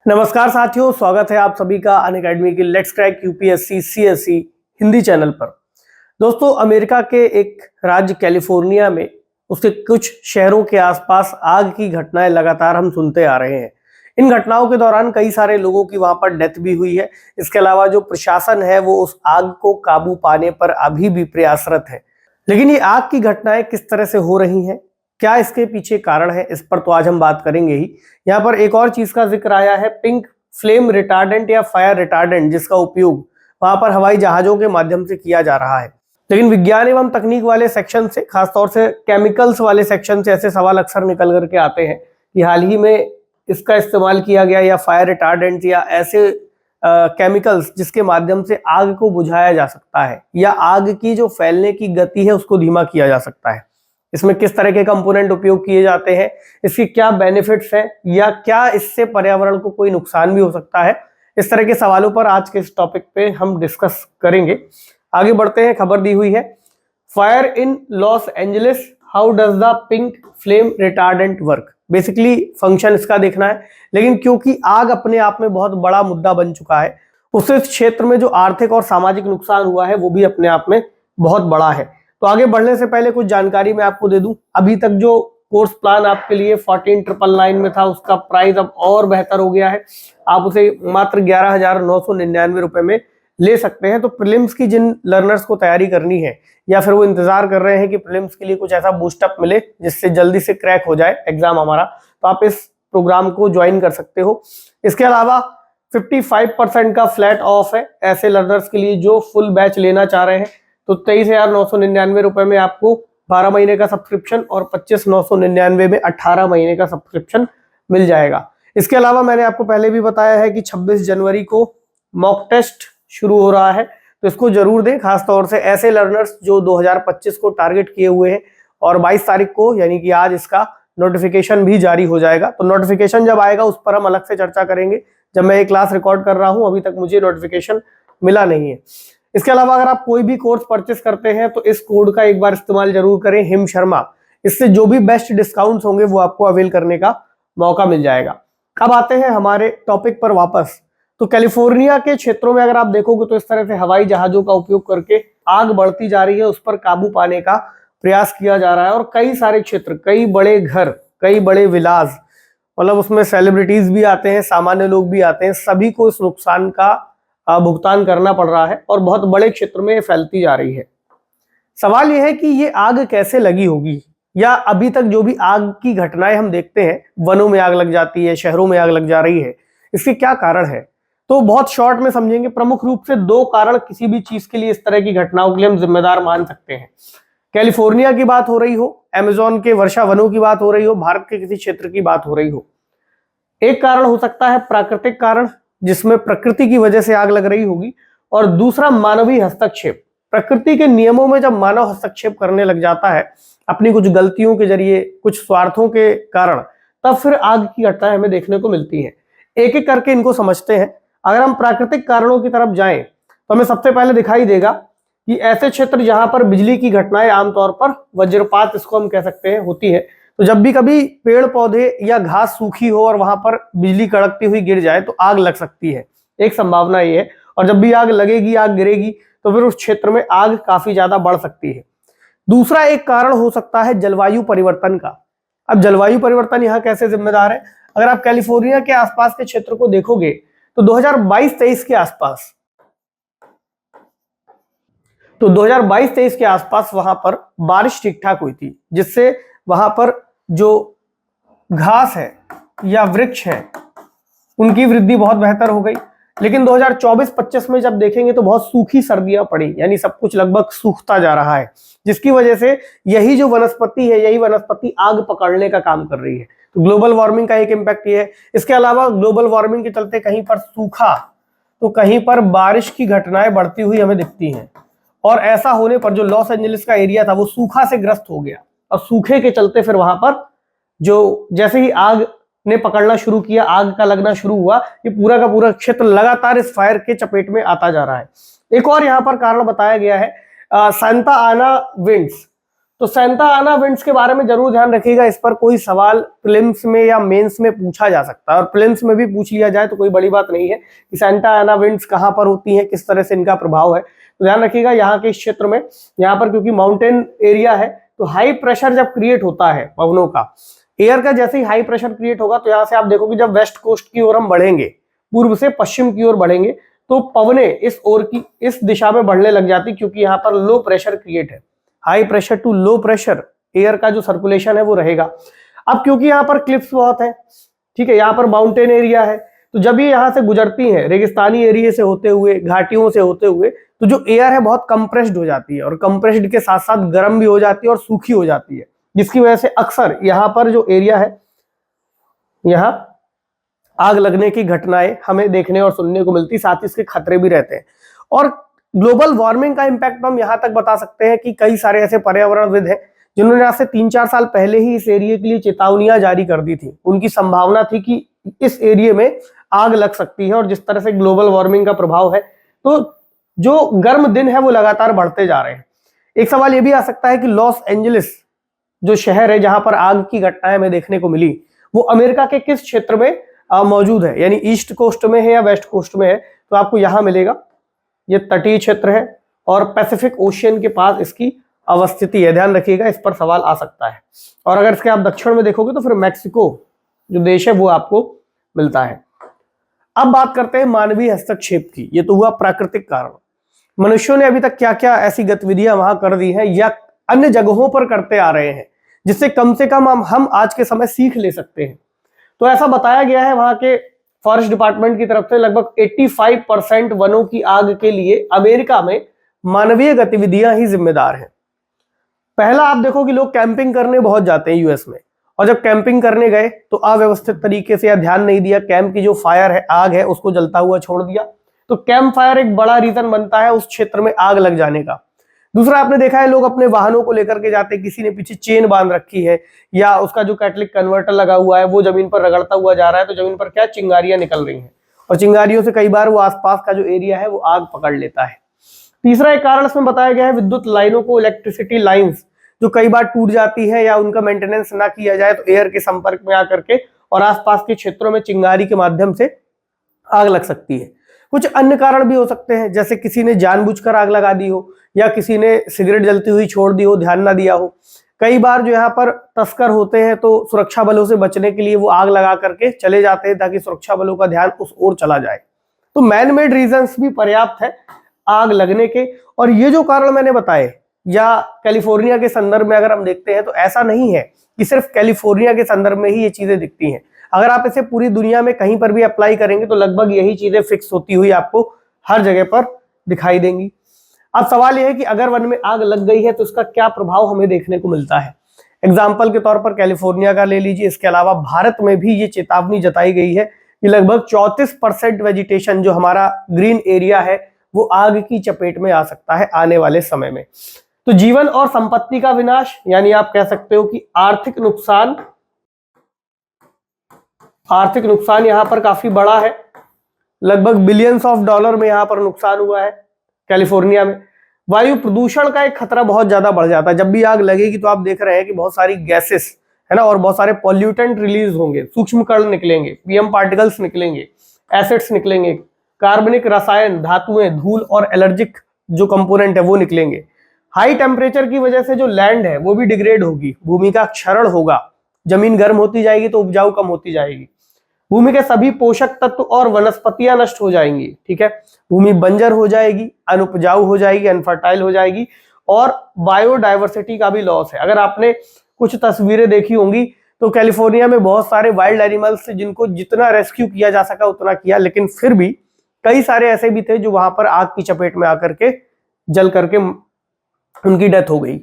नमस्कार साथियों, स्वागत है आप सभी का अनअकैडमी की let's crack UPSC CSE Hindi channel पर। दोस्तों, अमेरिका के एक राज्य कैलिफोर्निया में उसके कुछ शहरों के आसपास आग की घटनाएं लगातार हम सुनते आ रहे हैं। इन घटनाओं के दौरान कई सारे लोगों की वहां पर डेथ भी हुई है। इसके अलावा जो प्रशासन है वो उस आग को काबू पाने पर अभी भी प्रयासरत है। लेकिन ये आग की घटनाएं किस तरह से हो रही हैं, क्या इसके पीछे कारण है, इस पर तो आज हम बात करेंगे ही। यहाँ पर एक और चीज का जिक्र आया है, पिंक फ्लेम रिटार्डेंट या फायर रिटार्डेंट, जिसका उपयोग वहां पर हवाई जहाजों के माध्यम से किया जा रहा है। लेकिन विज्ञान एवं तकनीक वाले सेक्शन से, खासतौर से केमिकल्स वाले सेक्शन से ऐसे सवाल अक्सर निकल करके आते हैं कि हाल ही में इसका इस्तेमाल किया गया या फायर रिटार्डेंट या ऐसे केमिकल्स जिसके माध्यम से आग को बुझाया जा सकता है या आग की जो फैलने की गति है उसको धीमा किया जा सकता है। इसमें किस तरह के कंपोनेंट उपयोग किए जाते हैं, इसके क्या बेनिफिट्स हैं या क्या इससे पर्यावरण को कोई नुकसान भी हो सकता है, इस तरह के सवालों पर आज के इस टॉपिक पे हम डिस्कस करेंगे। आगे बढ़ते हैं। खबर दी हुई है, fire in Los Angeles, how does the pink flame retardant work. Basically function इसका देखना है, लेकिन क्योंकि आग अपने आप में बहुत बड़ा मुद्दा बन चुका है, उससे इस क्षेत्र में जो आर्थिक और सामाजिक नुकसान हुआ है वो भी अपने आप में बहुत बड़ा है। तो आगे बढ़ने से पहले कुछ जानकारी मैं आपको दे दूं। अभी तक जो कोर्स प्लान आपके लिए 14,999 में था, उसका प्राइस अब और बेहतर हो गया है। आप उसे मात्र 11,999 रुपए में ले सकते हैं। तो प्रीलिम्स की जिन लर्नर्स को तैयारी करनी है या फिर वो इंतजार कर रहे हैं कि प्रीलिम्स के लिए कुछ ऐसा बूस्टअप मिले जिससे जल्दी से क्रैक हो जाए एग्जाम हमारा, तो आप इस प्रोग्राम को ज्वाइन कर सकते हो। इसके अलावा 55% का फ्लैट ऑफ है ऐसे लर्नर्स के लिए जो फुल बैच लेना चाह रहे हैं। तो 23,999 रुपए में आपको 12 महीने का सब्सक्रिप्शन और 25,999 में 18 महीने का सब्सक्रिप्शन मिल जाएगा। इसके अलावा मैंने आपको पहले भी बताया है कि 26 जनवरी को मॉक टेस्ट शुरू हो रहा है, तो इसको जरूर दें, खासतौर से ऐसे लर्नर्स जो 2025 को टारगेट किए हुए हैं। और 22 तारीख को यानी कि आज इसका नोटिफिकेशन भी जारी हो जाएगा। तो नोटिफिकेशन जब आएगा उस पर हम अलग से चर्चा करेंगे। जब मैं ये क्लास रिकॉर्ड कर रहा हूं अभी तक मुझे नोटिफिकेशन मिला नहीं है। इसके अलावा अगर आप कोई भी कोर्स परचेस करते हैं तो इस कोड का एक बार इस्तेमाल जरूर करें, हिम शर्मा। इससे जो भी बेस्ट डिस्काउंट्स होंगे वो आपको अवेल करने का मौका मिल जाएगा। अब आते हैं हमारे टॉपिक पर वापस। तो कैलिफोर्निया के क्षेत्रों में अगर आप देखोगे तो इस तरह से हवाई जहाजों का उपयोग करके आग बढ़ती जा रही है, उस पर काबू पाने का प्रयास किया जा रहा है। और कई सारे क्षेत्र, कई बड़े घर, कई बड़े विलास, मतलब उसमें सेलिब्रिटीज भी आते हैं, सामान्य लोग भी आते हैं, सभी को इस नुकसान का भुगतान करना पड़ रहा है और बहुत बड़े क्षेत्र में फैलती जा रही है। सवाल यह है कि ये आग कैसे लगी होगी, या अभी तक जो भी आग की घटनाएं हम देखते हैं, वनों में आग लग जाती है, शहरों में आग लग जा रही है, इसके क्या कारण है। तो बहुत शॉर्ट में समझेंगे। प्रमुख रूप से दो कारण किसी भी चीज के लिए, इस तरह की घटनाओं के लिए हम जिम्मेदार मान सकते हैं। कैलिफोर्निया की बात हो रही हो, अमेजोन के वर्षा वनों की बात हो रही हो, भारत के किसी क्षेत्र की बात हो रही हो। एक कारण हो सकता है प्राकृतिक कारण, जिसमें प्रकृति की वजह से आग लग रही होगी, और दूसरा मानवीय हस्तक्षेप। प्रकृति के नियमों में जब मानव हस्तक्षेप करने लग जाता है अपनी कुछ गलतियों के जरिए, कुछ स्वार्थों के कारण, तब फिर आग की घटनाएं हमें देखने को मिलती हैं। एक एक करके इनको समझते हैं। अगर हम प्राकृतिक कारणों की तरफ जाएं तो हमें सबसे पहले दिखाई देगा कि ऐसे क्षेत्र जहां पर बिजली की घटनाएं आमतौर पर वज्रपात, इसको हम कह सकते हैं, होती है। तो जब भी कभी पेड़ पौधे या घास सूखी हो और वहां पर बिजली कड़कती हुई गिर जाए तो आग लग सकती है, एक संभावना ये है। और जब भी आग लगेगी, आग गिरेगी, तो फिर उस क्षेत्र में आग काफी ज्यादा बढ़ सकती है। दूसरा एक कारण हो सकता है जलवायु परिवर्तन का। अब जलवायु परिवर्तन यहाँ कैसे जिम्मेदार है। अगर आप कैलिफोर्निया के आसपास के क्षेत्र को देखोगे तो 2022-23 के आसपास, तो 2022-23 के आसपास वहां पर बारिश ठीक ठाक हुई थी, जिससे वहां पर जो घास है या वृक्ष है उनकी वृद्धि बहुत बेहतर हो गई। लेकिन 2024-25 में जब देखेंगे तो बहुत सूखी सर्दियां पड़ी, यानी सब कुछ लगभग सूखता जा रहा है, जिसकी वजह से यही जो वनस्पति है, यही वनस्पति आग पकड़ने का काम कर रही है। तो ग्लोबल वार्मिंग का एक इम्पैक्ट ये है। इसके अलावा ग्लोबल वार्मिंग के चलते कहीं पर सूखा तो कहीं पर बारिश की घटनाएं बढ़ती हुई हमें दिखती हैं। और ऐसा होने पर जो लॉस एंजलिस का एरिया था वो सूखा से ग्रस्त हो गया, और सूखे के चलते फिर वहां पर जो जैसे ही आग ने पकड़ना शुरू किया, आग का लगना शुरू हुआ, ये पूरा का पूरा क्षेत्र लगातार इस फायर के चपेट में आता जा रहा है। एक और यहाँ पर कारण बताया गया है, सांता आना विंड्स। तो सैंटा आना विंड्स के बारे में जरूर ध्यान रखिएगा, इस पर कोई सवाल प्रीलिम्स में या मेंस में पूछा जा सकता है, और प्रीलिम्स में भी पूछ लिया जाए तो कोई बड़ी बात नहीं है कि सैंटा आना विंड्स कहाँ पर होती हैं, किस तरह से इनका प्रभाव है। तो ध्यान रखिएगा यहाँ के इस क्षेत्र में, यहाँ पर क्योंकि माउंटेन एरिया है तो हाई प्रेशर जब क्रिएट होता है पवनों का, एयर का जैसे ही हाई प्रेशर क्रिएट होगा तो यहाँ से आप देखोगे जब वेस्ट कोस्ट की ओर हम बढ़ेंगे, पूर्व से पश्चिम की ओर बढ़ेंगे, तो पवने इस ओर की इस दिशा में बढ़ने लग जाती, क्योंकि यहाँ पर लो प्रेशर क्रिएट है, high pressure to low pressure air का जो सर्कुलेशन है वो रहेगा। अब क्योंकि यहाँ पर क्लिफ्स बहुत है, ठीक है, यहाँ पर माउंटेन एरिया है, तो जब ये यहाँ से गुजरती हैं रेगिस्तानी एरिया से होते हुए, घाटियों से होते हुए, तो जो एयर है बहुत कंप्रेस्ड हो जाती है, और कंप्रेस्ड के साथ साथ गर्म भी हो जाती है और सूखी हो जाती है, जिसकी वजह से अक्सर यहाँ पर जो एरिया है यहाँ आग लगने की घटनाएं हमें देखने और सुनने को मिलती, साथ ही इसके खतरे भी रहते हैं। और ग्लोबल वार्मिंग का इंपैक्ट हम यहाँ तक बता सकते हैं कि कई सारे ऐसे पर्यावरणविद हैं जिन्होंने आज से 3-4 साल पहले ही इस एरिया के लिए चेतावनियां जारी कर दी थी। उनकी संभावना थी कि इस एरिया में आग लग सकती है, और जिस तरह से ग्लोबल वार्मिंग का प्रभाव है तो जो गर्म दिन है वो लगातार बढ़ते जा रहे हैं। एक सवाल ये भी आ सकता है कि लॉस एंजलिस जो शहर है जहां पर आग की घटनाएं हमें देखने को मिली, वो अमेरिका के किस क्षेत्र में मौजूद है, यानी ईस्ट कोस्ट में है या वेस्ट कोस्ट में है। तो आपको यहां मिलेगा, ये तटीय क्षेत्र है और पैसिफिक ओशियन के पास इसकी अवस्थिति है, ध्यान रखिएगा, इस पर सवाल आ सकता है। और अगर इसके आप दक्षिण में देखोगे तो फिर मैक्सिको जो देश है वो आपको मिलता है। अब बात करते हैं मानवीय हस्तक्षेप की। ये तो हुआ प्राकृतिक कारण, मनुष्यों ने अभी तक क्या क्या ऐसी गतिविधियां वहां कर दी हैं या अन्य जगहों पर करते आ रहे हैं जिससे कम से कम हम आज के समय सीख ले सकते हैं। तो ऐसा बताया गया है वहां के फॉरेस्ट डिपार्टमेंट की तरफ से, लगभग 85% वनों की आग के लिए अमेरिका में मानवीय गतिविधियां ही जिम्मेदार हैं। पहला आप देखो कि लोग कैंपिंग करने बहुत जाते हैं यूएस में, और जब कैंपिंग करने गए तो अव्यवस्थित तरीके से या ध्यान नहीं दिया, कैंप की जो फायर है, आग है, उसको जलता हुआ छोड़ दिया, तो कैंप फायर एक बड़ा रीजन बनता है उस क्षेत्र में आग लग जाने का। दूसरा आपने देखा है लोग अपने वाहनों को लेकर के जाते, किसी ने पीछे चेन बांध रखी है या उसका जो कैटलिक कन्वर्टर लगा हुआ है वो जमीन पर रगड़ता हुआ जा रहा है, तो जमीन पर क्या चिंगारियां निकल रही हैं, और चिंगारियों से कई बार वो आसपास का जो एरिया है वो आग पकड़ लेता है। तीसरा एक कारण इसमें बताया गया है विद्युत लाइनों को, इलेक्ट्रिसिटी लाइन्स जो कई बार टूट जाती है या उनका मेंटेनेंस ना किया जाए तो एयर के संपर्क में आकर के और आसपास के क्षेत्रों में चिंगारी के माध्यम से आग लग सकती है। कुछ अन्य कारण भी हो सकते हैं, जैसे किसी ने जानबूझकर आग लगा दी हो या किसी ने सिगरेट जलती हुई छोड़ दी हो, ध्यान ना दिया हो। कई बार जो यहाँ पर तस्कर होते हैं तो सुरक्षा बलों से बचने के लिए वो आग लगा करके चले जाते हैं ताकि सुरक्षा बलों का ध्यान उस ओर चला जाए। तो मैन मेड रीजंस भी पर्याप्त है आग लगने के। और ये जो कारण मैंने बताए या कैलिफोर्निया के संदर्भ में अगर हम देखते हैं तो ऐसा नहीं है कि सिर्फ कैलिफोर्निया के संदर्भ में ही ये चीजें दिखती हैं। अगर आप इसे पूरी दुनिया में कहीं पर भी अप्लाई करेंगे तो लगभग यही चीजें फिक्स होती हुई आपको हर जगह पर दिखाई देंगी। अब सवाल यह है कि अगर वन में आग लग गई है तो इसका क्या प्रभाव हमें देखने को मिलता है। एग्जाम्पल के तौर पर कैलिफोर्निया का ले लीजिए, इसके अलावा भारत में भी ये चेतावनी जताई गई है कि लगभग 34% वेजिटेशन जो हमारा ग्रीन एरिया है वो आग की चपेट में आ सकता है आने वाले समय में। तो जीवन और संपत्ति का विनाश, यानी आप कह सकते हो कि आर्थिक नुकसान यहां पर काफी बड़ा है, लगभग बिलियंस ऑफ डॉलर में यहां पर नुकसान हुआ है कैलिफोर्निया में। वायु प्रदूषण का एक खतरा बहुत ज्यादा बढ़ जाता है, जब भी आग लगेगी तो आप देख रहे हैं कि बहुत सारी गैसेस है ना, और बहुत सारे पॉल्यूटेंट रिलीज होंगे, सूक्ष्म कण निकलेंगे, पीएम पार्टिकल्स निकलेंगे, एसिड्स निकलेंगे, कार्बनिक रसायन, धातुएं, धूल और एलर्जिक जो कंपोनेंट है वो निकलेंगे। हाई टेम्परेचर की वजह से जो लैंड है वो भी डिग्रेड होगी, भूमि का क्षरण होगा, जमीन गर्म होती जाएगी तो उपजाऊ कम होती जाएगी, भूमि के सभी पोषक तत्व और वनस्पतियां नष्ट हो जाएंगी, ठीक है, भूमि बंजर हो जाएगी, अनुपजाऊ हो जाएगी, अनफर्टाइल हो जाएगी, और बायोडायवर्सिटी का भी लॉस है। अगर आपने कुछ तस्वीरें देखी होंगी तो कैलिफोर्निया में बहुत सारे वाइल्ड एनिमल्स जिनको जितना रेस्क्यू किया जा सका उतना किया, लेकिन फिर भी कई सारे ऐसे भी थे जो वहां पर आग की चपेट में आकर के जल करके उनकी डेथ हो गई।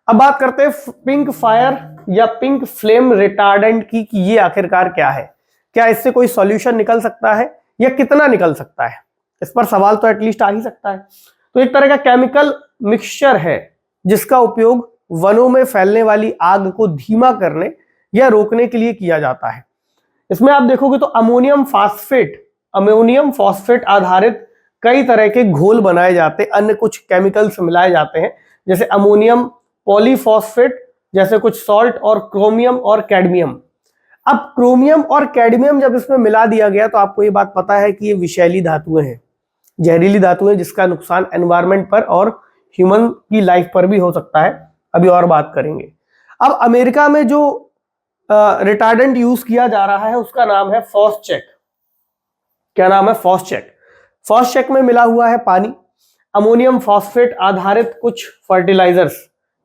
अब बात करते हैं पिंक फायर या पिंक फ्लेम रिटार्डेंट की कि ये आखिरकार क्या है, क्या इससे कोई सॉल्यूशन निकल सकता है या कितना निकल सकता है, इस पर सवाल तो एटलीस्ट आ ही सकता है। तो एक तरह का केमिकल मिक्सचर है जिसका उपयोग वनों में फैलने वाली आग को धीमा करने या रोकने के लिए किया जाता है। इसमें आप देखोगे तो अमोनियम फॉस्फेट आधारित कई तरह के घोल बनाए जाते हैं, अन्य कुछ केमिकल्स मिलाए जाते हैं, जैसे अमोनियम पॉलीफॉस्फेट जैसे कुछ सॉल्ट, और क्रोमियम और कैडमियम। अब क्रोमियम और कैडमियम जब इसमें मिला दिया गया तो आपको ये बात पता है कि ये विषैली धातुएं हैं, जहरीली धातुएं, जिसका नुकसान एनवायरनमेंट पर और ह्यूमन की लाइफ पर भी हो सकता है। अभी और बात करेंगे। अब अमेरिका में जो रिटार्डेंट यूज किया जा रहा है उसका नाम है फॉस्चेक। क्या नाम है? फॉस्चेक। फॉस्चेक में मिला हुआ है पानी, अमोनियम फॉस्फेट आधारित कुछ फर्टिलाइजर्स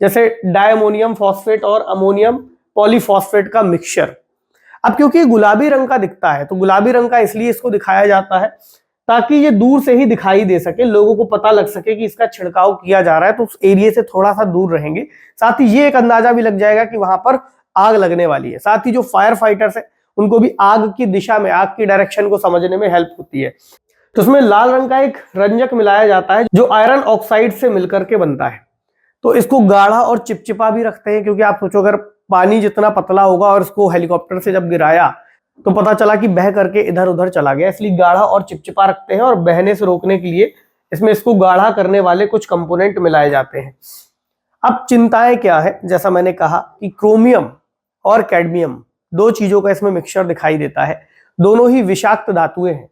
जैसे डायमोनियम फॉस्फेट और अमोनियम पॉलीफॉस्फेट का मिक्सचर। अब क्योंकि गुलाबी रंग का दिखता है तो गुलाबी रंग का इसलिए इसको दिखाया जाता है ताकि ये दूर से ही दिखाई दे सके, लोगों को पता लग सके कि इसका छिड़काव किया जा रहा है, तो उस एरिया से थोड़ा सा दूर रहेंगे। साथ ही ये एक अंदाजा भी लग जाएगा कि वहां पर आग लगने वाली है। साथ ही जो फायर फाइटर्स है उनको भी आग की दिशा में, आग की डायरेक्शन को समझने में हेल्प होती है। तो उसमें लाल रंग का एक रंजक मिलाया जाता है जो आयरन ऑक्साइड से मिलकर के बनता है। तो इसको गाढ़ा और चिपचिपा भी रखते हैं, क्योंकि आप सोचो अगर पानी जितना पतला होगा और इसको हेलीकॉप्टर से जब गिराया तो पता चला कि बह करके इधर उधर चला गया, इसलिए गाढ़ा और चिपचिपा रखते हैं। और बहने से रोकने के लिए इसमें इसको गाढ़ा करने वाले कुछ कंपोनेंट मिलाए जाते हैं। अब चिंताएं क्या है? जैसा मैंने कहा कि क्रोमियम और कैडमियम दो चीजों का इसमें मिक्सचर दिखाई देता है, दोनों ही विषाक्त धातुएं हैं।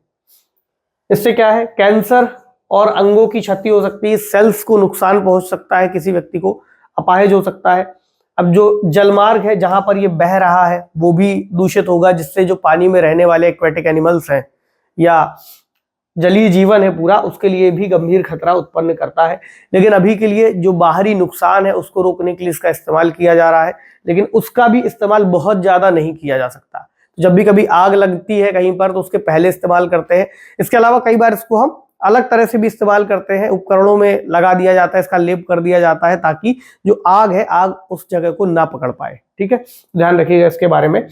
इससे क्या है? कैंसर और अंगों की क्षति हो सकती है, सेल्स को नुकसान पहुंच सकता है, किसी व्यक्ति को अपाहिज हो सकता है। अब जो जलमार्ग है जहां पर ये बह रहा है वो भी दूषित होगा, जिससे जो पानी में रहने वाले एक्वेटिक एनिमल्स हैं या जलीय जीवन है पूरा, उसके लिए भी गंभीर खतरा उत्पन्न करता है। लेकिन अभी के लिए जो बाहरी नुकसान है उसको रोकने के लिए इसका इस्तेमाल किया जा रहा है, लेकिन उसका भी इस्तेमाल बहुत ज्यादा नहीं किया जा सकता। तो जब भी कभी आग लगती है कहीं पर तो उसके पहले इस्तेमाल करते हैं। इसके अलावा कई बार इसको हम अलग तरह से भी इस्तेमाल करते हैं, उपकरणों में लगा दिया जाता है, इसका लेप कर दिया जाता है ताकि जो आग है आग उस जगह को ना पकड़ पाए। ठीक है, ध्यान रखिएगा इसके बारे में।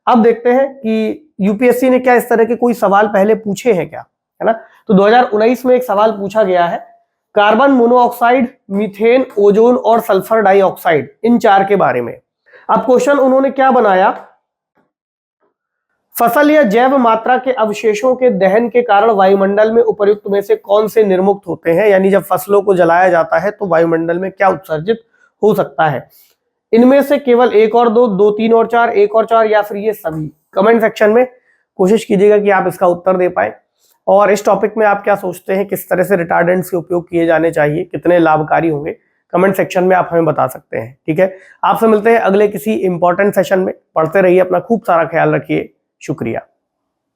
अब देखते हैं कि यूपीएससी ने क्या इस तरह के कोई सवाल पहले पूछे हैं क्या, है ना। तो 2019 में एक सवाल पूछा गया है, कार्बन मोनोऑक्साइड, मीथेन, ओजोन और सल्फर डाइऑक्साइड, इन चार के बारे में। अब क्वेश्चन उन्होंने क्या बनाया, फसल या जैव मात्रा के अवशेषों के दहन के कारण वायुमंडल में उपर्युक्त में से कौन से निर्मुक्त होते हैं, यानी जब फसलों को जलाया जाता है तो वायुमंडल में क्या उत्सर्जित हो सकता है। इनमें से केवल एक और दो, दो तीन और चार, एक और चार, या फिर ये सभी। कमेंट सेक्शन में कोशिश कीजिएगा कि आप इसका उत्तर दे पाए। और इस टॉपिक में आप क्या सोचते हैं, किस तरह से रिटार्डेंट्स के उपयोग किए जाने चाहिए, कितने लाभकारी होंगे, कमेंट सेक्शन में आप हमें बता सकते हैं। ठीक है, आपसे मिलते हैं अगले किसी इंपॉर्टेंट सेशन में। पढ़ते रहिए, अपना खूब सारा ख्याल रखिए। शुक्रिया।